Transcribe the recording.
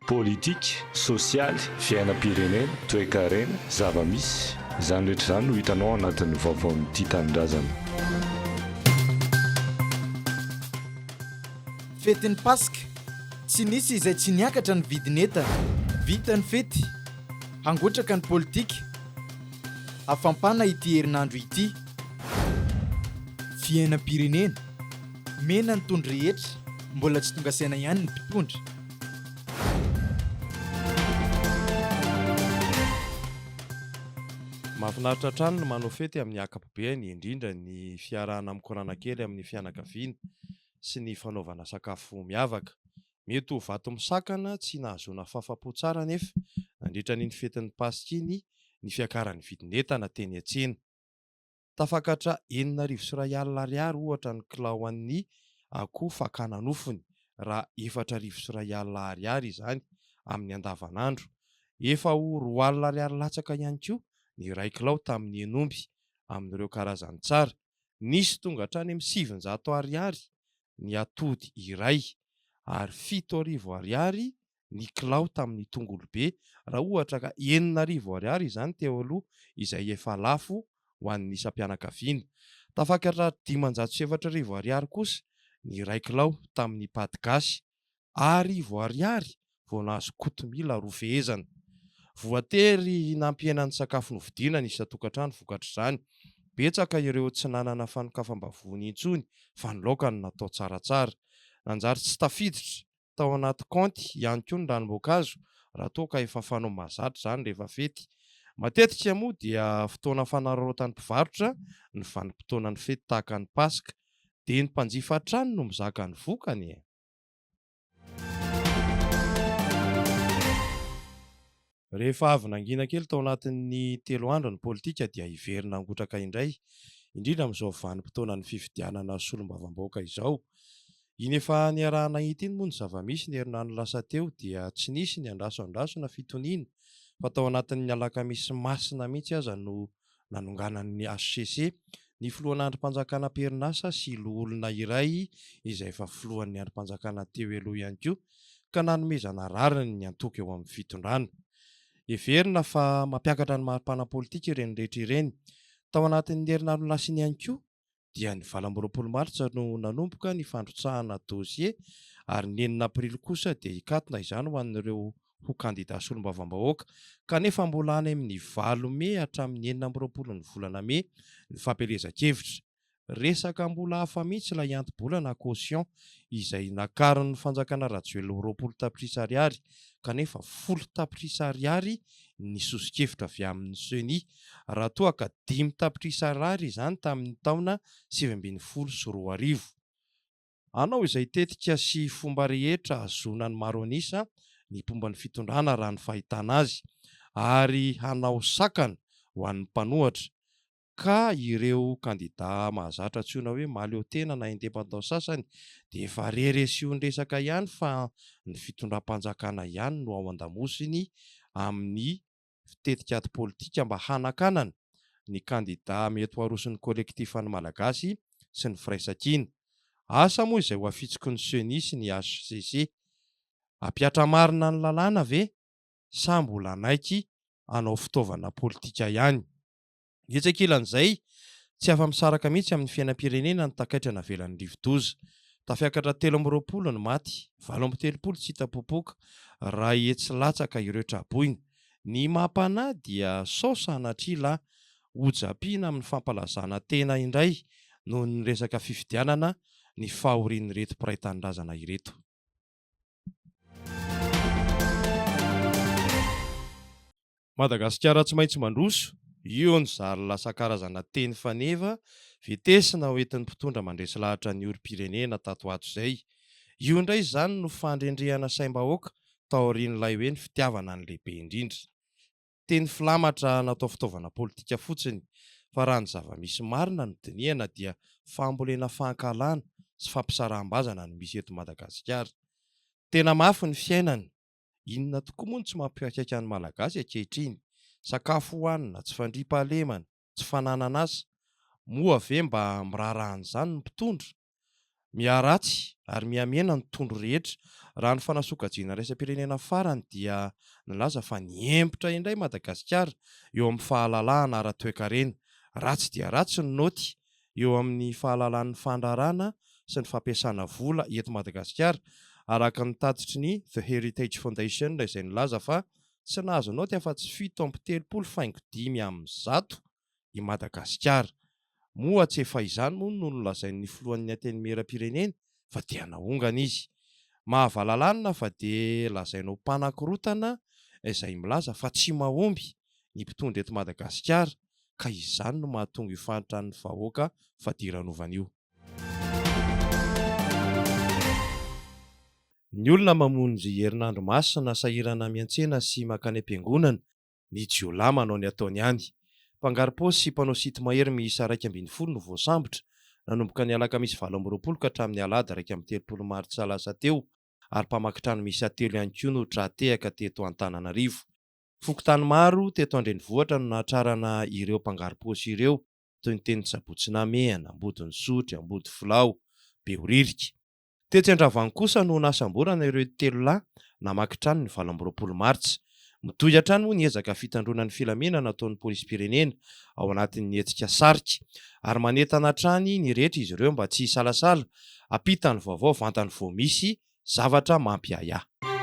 politika, sosialy, fiainam-pirenena, toe-karena, zava-misy, izany rehetra izany no hitanao anatin'ny vaovaon'ity tanindrazana. Fetin'ny Pasika, tsy nisy izay tsy niakatra ny vidin'entana, vita ny fety, hangotraka ny politika, afampana ity herinandro ity. Fiainam-pirenena, mena ny tondro rehetra, mbola tsy tonga saina ihany ny mpitondra. Mahafinaritra trano no manao fety amin'ny ankapobeny, indrindra ny fiarahana amin'ny korana kely amin'ny fianakaviana sy ny fanaovana sakafo miavaka. Mety ho vato misakana tsy nahazoana fahafapo tsara nefa nandritra ny fetin'ny Pasika iny ny fiakaran'ny vidin'entana teny an-tsena. Tafakatra 7,000 ohatra ny kilao an'ny akoho fakana nofony, raha 4,000 izany amin'ny andavanandro. Efa ho 4 alina latsaka ihany koa ny iray kilao tamin'ny Enomby amin'ireo karazany tsara. Nisy tonga hatrany amin'ny 700 ny atody iray ary 7,000 ny kilao tamin'ny tongolo be, raha ohatra ka 9,000 izany teo aloha izay efa lafo ho an'ny isam-pianakaviana. Tafakatra 507,000 kosa ny iray kilao tamin'ny paty gasy, 10,000 vao nahazo kotomila roa fehezana. Voatery nampihenany sakafo novidiana ny isan-tokantrano vokatra izany. Betsaka ireo tsy nanana fanokafam-bavony intsony fa ny laoka no natao tsaratsara. Nanjary tsy tafiditra tao anaty kaonty ihany koa ny ranom-boankazo raha toa ka efa fanao mahazatra izany rehefa fety. Matetika moa dia fotoana fanararaotan'ny mpivarotra ny vanim-potoanan'ny fety tahaka ny Pasika, dia ny mpanjifa trano no mizaka ny vokany. Rehefa avy nangina kely tao anatin'ny 3 andro ny politika dia hiverina hangotraka indray, indrindra amin'izao vanim-potoanan'ny fifidianana solombavam-bahoaka izao. Iny efa niarahana hita iny moa ny zava-misy ny herinandro lasa teo dia tsy nisy ny andraso-andrasona fitoniana, fa tao anatin'ny alakamisy masina mihitsy aza no nanonganan'ny HCC ny filohan'ny andrim-panjakana Perinasa sy loholona iray izay efa filohan'ny andrim-panjakana teo aloha ihany koa, ka nanomezana rariny ny antoka eo amin'ny fitondrana. Heverina fa mampiakatra ny marim-pana politika ireny rehetra ireny. Tao anatin'ny herinandro lasiny ihany koa dia ny 20 Martsa no nanomboka ny fandrotsahana dosie ary ny 9 Aprily kosa dia hikatona izany ho an'ireo ho kandida solombavam-bahoaka, kanefa mbola any amin'ny 9 Mey hatramin'ny 20 ny volana Mey ny fampelezan-kevitra. Resaka mbola hafa mihitsy ilay antom-bola caution izay nakaron'ny fanjakana Rajoelina 20 tapitrisa ariary, kanefa 10 tapitrisa ariary ny soso-kevitra avy amin'ny CENI, raha toa ka 5 tapitrisa ariary izany tamin'ny taona 2012. Anao izay tetika sy fomba rehetra azonany maro anisa ny pomba ny fitondrana raha ny fahitana azy, ary hanao sakana ho an'ny mpanohatra. Ka ireo kandida mahazatra antsoina hoe mahaleo tena na independant sasany dia efa reresion-dresaka ihany fa ny fitondram-panjakana ihany no ao an-damosiny amin'ny fitetikady politika mba hanakanana ny kandida mety ho aroson'ny kolektifan'ny malagasy sy ny firaisan-kina. Asa moa izay ho afitsoko ny CENI sy ny HCC. Ampiatra marina ny lalàna ve sa mbola naiky hanao fitaovana politika ihany? Etsakilan'izay tsy afa-misaraka mihitsy amin'ny fiainam-pirenena ny takaitrana velan'ny rivo-doza. Tafiakatra 13 ny maty, 17 tsy hita-popoka raha etsy latsaka ireo traboiny. Ny mampanahy dia sao sanatria hojam-piana amin'ny fampalazana tena indray noho ny resaka fifidianana ny fahorian'ny reto mpiray tanindrazana ireto. Madagasikara tsy maintsy mandroso, io ny zary lasa karazana teny faneva vitesina hoentin'ny mpitondra mandresy lahatra ny orim-pirenena tato ato izay. Io indray izany no fandrendrehana saim-bahoaka tao aorian'ilay hoe ny fitiavana ny lehibe indrindra. Teny filamatra natao fitaovana politika fotsiny, fa raha ny zava-misy marina no dinihana dia fambolena fahankalana sy fampisaraham-bazana no misy eto Madagasikara. Tena mafy ny fiainana. Inona tokoa moa tsy mampiakaika ny malagasy ankehitriny? Sakafo hohanina, tsy fandriam-pahalemana, tsy fananana asa. Moa ve mba mirarahan'izany ny mpitondra? Miaratsy ary mihamena ny tondro rehetra raha ny fanasokajiana raisam-pirenena farany dia nilaza fa niempotra indray Madagasikara eo amin'ny fahalalahana ara-toekarena. Ratsy dia ratsy ny noty eo amin'ny fahalalan'ny fandrarana sy ny fampiasana vola eto Madagasikara, araka ny tatitry ny The Heritage Foundation izay nilaza fa tsy nahazo noty afa-tsy 7.5% i Madagasikara. Moa tsy efa izany moa no nolazain'ny filohan'ny antenimieram-pirenena fa dia naongana izy. Mahavalalana fa dia lazainao mpanan-kirotana izay milaza fa tsy mahomby ny mpitondra eto Madagasikara ka izany no mahatonga io fanotran'ny vahoaka fadiran'ovana io. Ny olona mamonjy herinandro masina sahirana miantsena sy makany am-piangonana, ny jiolahy manao ny ataony ihany. Mpangaro-paosy sy mpanao sity mahery miisa 2.20 no voasambotra nanomboka ny alakamisy 20 ka hatramin'ny alahady 30 maritsa lasa teo, ary mpamakitrano miisa 3 ihany koa no trahatehaka teto Antananarivo. Fokontany maro teto Andrenivohitra no nahatrarana ireo mpangaro-paosy ireo, toy ny teny Sabotsynamehana, Ambodin'Isotry, Ambodifilao, Behoririka. Tetsy Andravoahangy kosa no nasamborana ireo 3 lahy namakitrano ny 20 maritsa. Mitohy hatrany moa niezaka fitandronan'ny filaminana nataon'ny polisim-pirenena ao anatin'ny hetsika sarika, ary manentana hatrany ny rehetra izy ireo mba tsy hisalasala hampita ny vaovao vantany vao misy zavatra mampiahiahy.